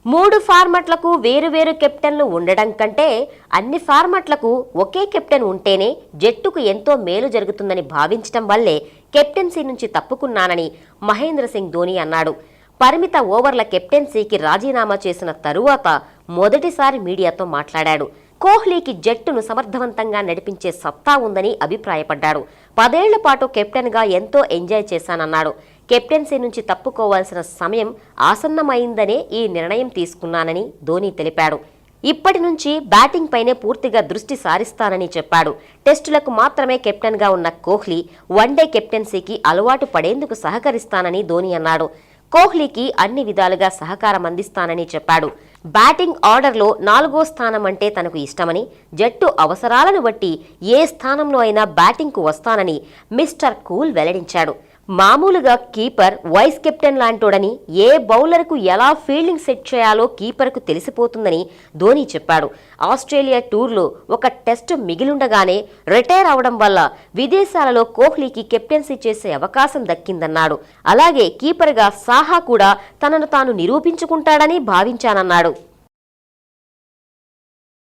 3 ఫార్మాట్లకు వేరువేరు కెప్టెన్లు ఉండడం కంటే అన్ని ఫార్మాట్లకు ఒకే కెప్టెన్ ఉంటేనే జట్టుకు ఎంతో మేలు జరుగుతుందని భావించడం వల్లే కెప్టెన్సీ నుంచి తప్పుకున్నానని మహేంద్ర సింగ్ ధోని అన్నాడు. పరిమిత ఓవర్ల కెప్టెన్సీకి రాజీనామా చేసిన తరువాత మొదటిసారి మీడియాతో మాట్లాడాడు. కోహ్లీకి జట్టును సమర్థవంతంగా నడిపించే సత్తా ఉందని అభిప్రాయపడ్డాడు. 10 ఏళ్ల పాటు కెప్టెన్గా ఎంతో ఎంజాయ్ చేశానన్నాడు. కెప్టెన్సీ నుంచి తప్పుకోవాల్సిన సమయం ఆసన్నమైందనే ఈ నిర్ణయం తీసుకున్నానని ధోని తెలిపాడు. ఇప్పటి నుంచి బ్యాటింగ్ పైనే పూర్తిగా దృష్టి సారిస్తానని చెప్పాడు. టెస్టులకు మాత్రమే కెప్టెన్గా ఉన్న కోహ్లీ వన్డే కెప్టెన్సీకి అలవాటు పడేందుకు సహకరిస్తానని ధోని అన్నాడు. కోహ్లీకి అన్ని విధాలుగా సహకారం అందిస్తానని చెప్పాడు. బ్యాటింగ్ ఆర్డర్లో 4వ స్థానం అంటే తనకు ఇష్టమని, జట్టు అవసరాలను బట్టి ఏ స్థానంలో అయినా బ్యాటింగ్కు వస్తానని మిస్టర్ కూల్ వెల్లడించాడు. మామూలుగా కీపర్ వైస్ కెప్టెన్ లాంటోడని, ఏ బౌలర్కు ఎలా ఫీల్డింగ్ సెట్ చేయాలో కీపర్కు తెలిసిపోతుందని ధోని చెప్పాడు. ఆస్ట్రేలియా టూర్లో ఒక టెస్టు మిగిలుండగానే రిటైర్ అవడం వల్ల విదేశాలలో కోహ్లీకి కెప్టెన్సీ చేసే అవకాశం దక్కిందన్నాడు. అలాగే కీపర్గా సాహా కూడా తనను తాను నిరూపించుకుంటాడని భావించానన్నాడు.